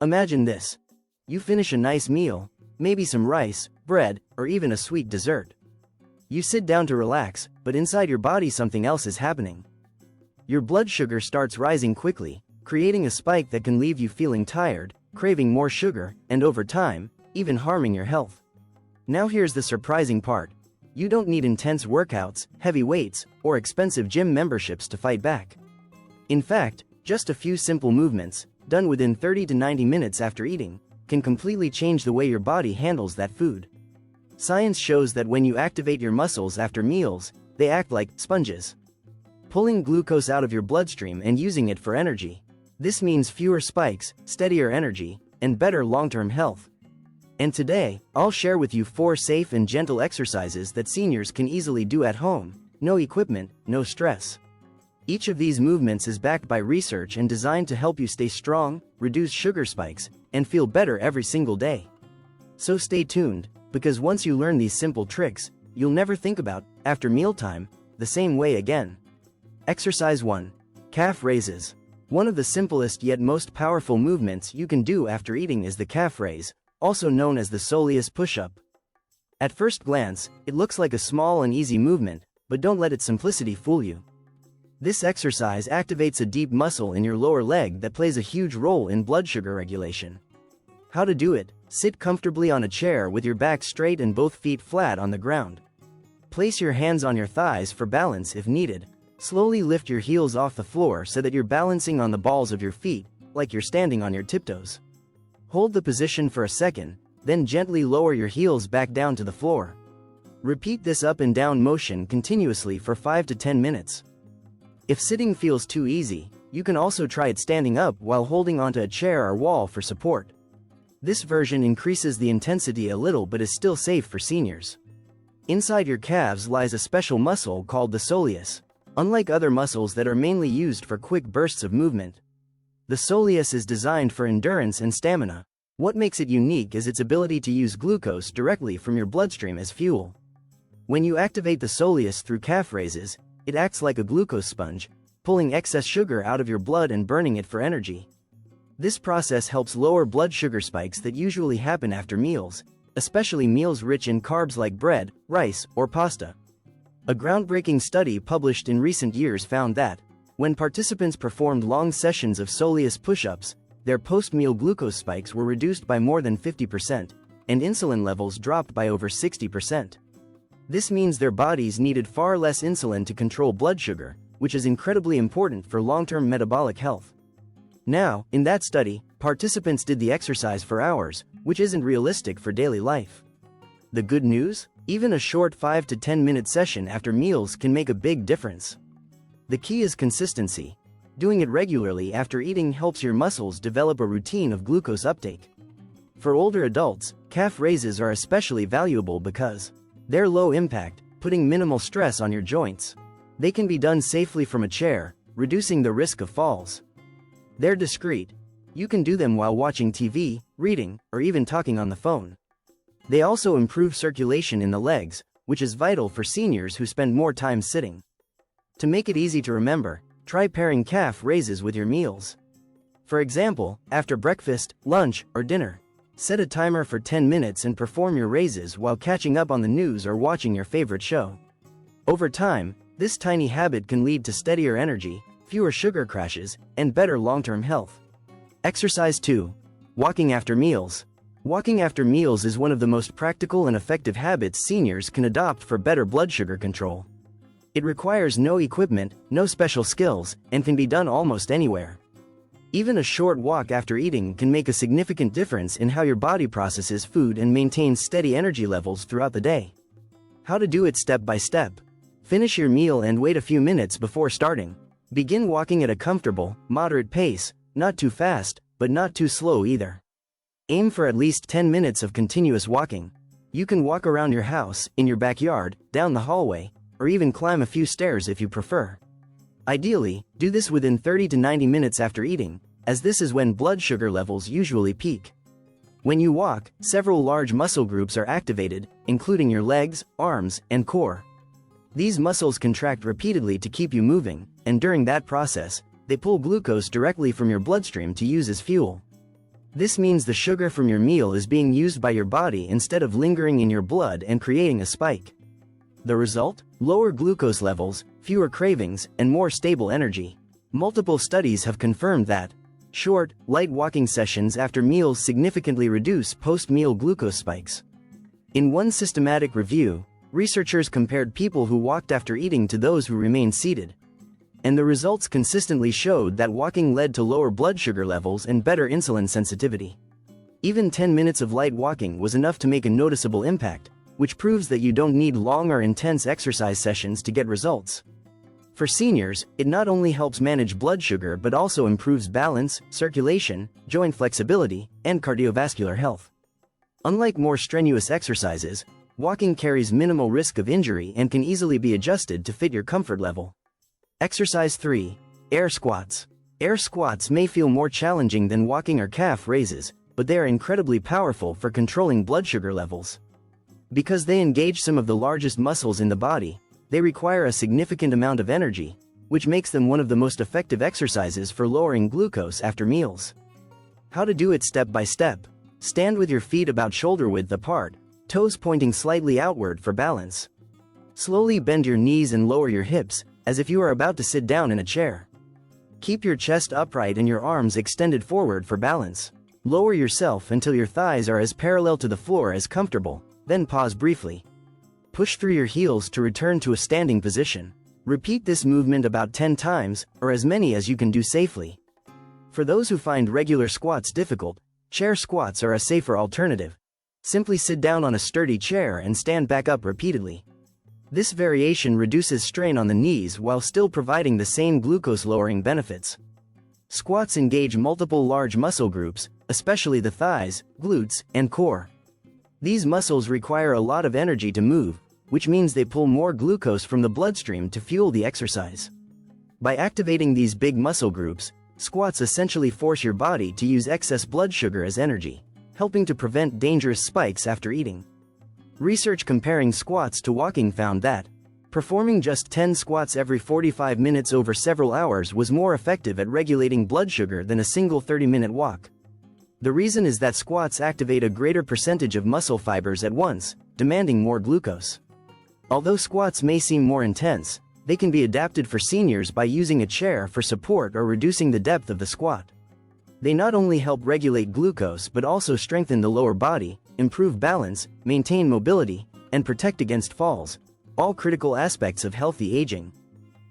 Imagine this. You finish a nice meal, maybe some rice, bread, or even a sweet dessert. You sit down to relax, but inside your body something else is happening. Your blood sugar starts rising quickly, creating a spike that can leave you feeling tired, craving more sugar, and over time, even harming your health. Now here's the surprising part. You don't need intense workouts, heavy weights, or expensive gym memberships to fight back. In fact, just a few simple movements, done within 30 to 90 minutes after eating, can completely change the way your body handles that food. Science shows that when you activate your muscles after meals, they act like sponges, pulling glucose out of your bloodstream and using it for energy. This means fewer spikes, steadier energy, and better long-term health. And today, I'll share with you 4 safe and gentle exercises that seniors can easily do at home. No equipment, no stress. Each of these movements is backed by research and designed to help you stay strong, reduce sugar spikes, and feel better every single day. So stay tuned, because once you learn these simple tricks, you'll never think about, after mealtime, the same way again. Exercise 1. Calf raises. One of the simplest yet most powerful movements you can do after eating is the calf raise, also known as the soleus push-up. At first glance, it looks like a small and easy movement, but don't let its simplicity fool you. This exercise activates a deep muscle in your lower leg that plays a huge role in blood sugar regulation. How to do it? Sit comfortably on a chair with your back straight and both feet flat on the ground. Place your hands on your thighs for balance if needed. Slowly lift your heels off the floor so that you're balancing on the balls of your feet, like you're standing on your tiptoes. Hold the position for a second, then gently lower your heels back down to the floor. Repeat this up and down motion continuously for 5 to 10 minutes. If sitting feels too easy, you can also try it standing up while holding onto a chair or wall for support. This version increases the intensity a little but is still safe for seniors. Inside your calves lies a special muscle called the soleus. Unlike other muscles that are mainly used for quick bursts of movement, the soleus is designed for endurance and stamina. What makes it unique is its ability to use glucose directly from your bloodstream as fuel. When you activate the soleus through calf raises, it acts like a glucose sponge, pulling excess sugar out of your blood and burning it for energy. This process helps lower blood sugar spikes that usually happen after meals, especially meals rich in carbs like bread, rice, or pasta. A groundbreaking study published in recent years found that, when participants performed long sessions of soleus push-ups, their post-meal glucose spikes were reduced by more than 50%, and insulin levels dropped by over 60%. This means their bodies needed far less insulin to control blood sugar, which is incredibly important for long-term metabolic health. Now, in that study, participants did the exercise for hours, which isn't realistic for daily life. The good news? Even a short 5 to 10 minute session after meals can make a big difference. The key is consistency. Doing it regularly after eating helps your muscles develop a routine of glucose uptake. For older adults, calf raises are especially valuable because they're low impact, putting minimal stress on your joints. They can be done safely from a chair, reducing the risk of falls. They're discreet. You can do them while watching TV, reading, or even talking on the phone. They also improve circulation in the legs, which is vital for seniors who spend more time sitting. To make it easy to remember, try pairing calf raises with your meals. For example, after breakfast, lunch, or dinner, set a timer for 10 minutes and perform your raises while catching up on the news or watching your favorite show. Over time, this tiny habit can lead to steadier energy, fewer sugar crashes, and better long-term health. Exercise 2. Walking after meals. Walking after meals is one of the most practical and effective habits seniors can adopt for better blood sugar control. It requires no equipment, no special skills, and can be done almost anywhere. Even a short walk after eating can make a significant difference in how your body processes food and maintains steady energy levels throughout the day. How to do it step by step. Finish your meal and wait a few minutes before starting. Begin walking at a comfortable, moderate pace, not too fast, but not too slow either. Aim for at least 10 minutes of continuous walking. You can walk around your house, in your backyard, down the hallway, or even climb a few stairs if you prefer. Ideally, do this within 30 to 90 minutes after eating, as this is when blood sugar levels usually peak. When you walk, several large muscle groups are activated, including your legs, arms, and core. These muscles contract repeatedly to keep you moving, and during that process, they pull glucose directly from your bloodstream to use as fuel. This means the sugar from your meal is being used by your body instead of lingering in your blood and creating a spike. The result? Lower glucose levels, fewer cravings, and more stable energy. Multiple studies have confirmed that short, light walking sessions after meals significantly reduce post-meal glucose spikes. In one systematic review, researchers compared people who walked after eating to those who remained seated. And the results consistently showed that walking led to lower blood sugar levels and better insulin sensitivity. Even 10 minutes of light walking was enough to make a noticeable impact, which proves that you don't need long or intense exercise sessions to get results. For seniors, it not only helps manage blood sugar but also improves balance, circulation, joint flexibility, and cardiovascular health. Unlike more strenuous exercises, walking carries minimal risk of injury and can easily be adjusted to fit your comfort level. Exercise 3. Air squats. Air squats may feel more challenging than walking or calf raises, but they are incredibly powerful for controlling blood sugar levels. Because they engage some of the largest muscles in the body, they require a significant amount of energy, which makes them one of the most effective exercises for lowering glucose after meals. How to do it step by step. Stand with your feet about shoulder width apart, toes pointing slightly outward for balance. Slowly bend your knees and lower your hips, as if you are about to sit down in a chair. Keep your chest upright and your arms extended forward for balance. Lower yourself until your thighs are as parallel to the floor as comfortable, then pause briefly. Push through your heels to return to a standing position. Repeat this movement about 10 times, or as many as you can do safely. For those who find regular squats difficult, chair squats are a safer alternative. Simply sit down on a sturdy chair and stand back up repeatedly. This variation reduces strain on the knees while still providing the same glucose-lowering benefits. Squats engage multiple large muscle groups, especially the thighs, glutes, and core. These muscles require a lot of energy to move, which means they pull more glucose from the bloodstream to fuel the exercise. By activating these big muscle groups, squats essentially force your body to use excess blood sugar as energy, helping to prevent dangerous spikes after eating. Research comparing squats to walking found that performing just 10 squats every 45 minutes over several hours was more effective at regulating blood sugar than a single 30-minute walk. The reason is that squats activate a greater percentage of muscle fibers at once, demanding more glucose. Although squats may seem more intense, they can be adapted for seniors by using a chair for support or reducing the depth of the squat. They not only help regulate glucose but also strengthen the lower body, improve balance, maintain mobility, and protect against falls, all critical aspects of healthy aging.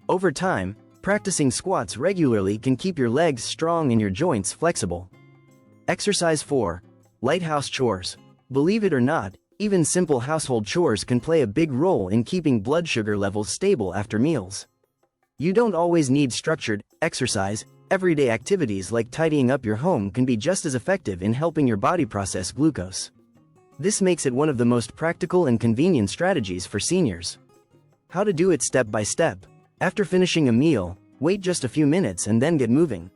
Over time, practicing squats regularly can keep your legs strong and your joints flexible. Exercise 4. Light house chores. Believe it or not, even simple household chores can play a big role in keeping blood sugar levels stable after meals. You don't always need structured exercise. Everyday activities like tidying up your home can be just as effective in helping your body process glucose. This makes it one of the most practical and convenient strategies for seniors. How to do it step by step. After finishing a meal, wait just a few minutes and then get moving.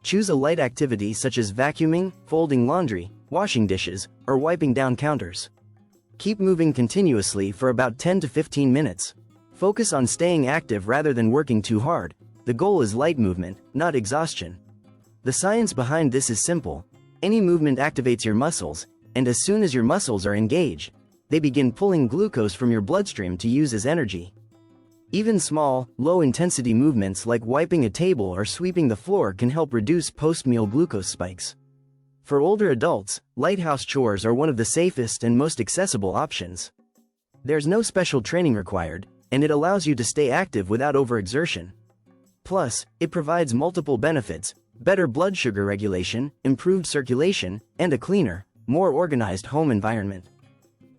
Choose a light activity such as vacuuming, folding laundry, washing dishes, or wiping down counters. Keep moving continuously for about 10 to 15 minutes. Focus on staying active rather than working too hard. The goal is light movement, not exhaustion. The science behind this is simple. Any movement activates your muscles, and as soon as your muscles are engaged, they begin pulling glucose from your bloodstream to use as energy. Even small, low-intensity movements like wiping a table or sweeping the floor can help reduce post-meal glucose spikes. For older adults, light house chores are one of the safest and most accessible options. There's no special training required, and it allows you to stay active without overexertion. Plus, it provides multiple benefits: better blood sugar regulation, improved circulation, and a cleaner, more organized home environment.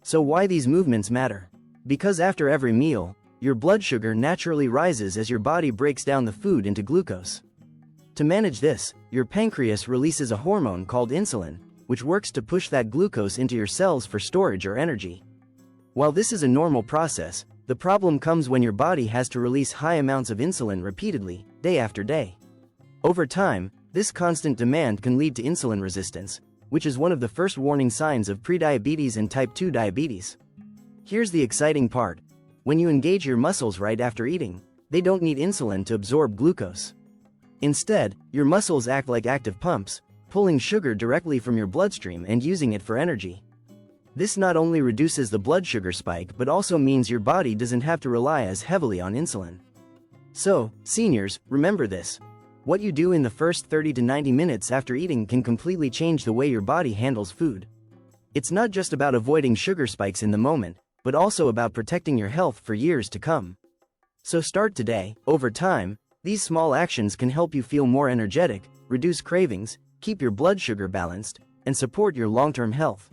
So why these movements matter? Because after every meal, your blood sugar naturally rises as your body breaks down the food into glucose. To manage this, your pancreas releases a hormone called insulin, which works to push that glucose into your cells for storage or energy. While this is a normal process, the problem comes when your body has to release high amounts of insulin repeatedly, day after day. Over time, this constant demand can lead to insulin resistance, which is one of the first warning signs of prediabetes and type 2 diabetes. Here's the exciting part. When you engage your muscles right after eating, they don't need insulin to absorb glucose. Instead, your muscles act like active pumps, pulling sugar directly from your bloodstream and using it for energy. This not only reduces the blood sugar spike but also means your body doesn't have to rely as heavily on insulin. So, seniors, remember this. What you do in the first 30 to 90 minutes after eating can completely change the way your body handles food. It's not just about avoiding sugar spikes in the moment, but also about protecting your health for years to come. So start today. Over time, these small actions can help you feel more energetic, reduce cravings, keep your blood sugar balanced, and support your long-term health.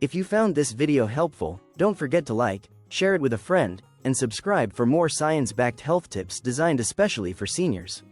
If you found this video helpful, don't forget to like, share it with a friend, and subscribe for more science-backed health tips designed especially for seniors.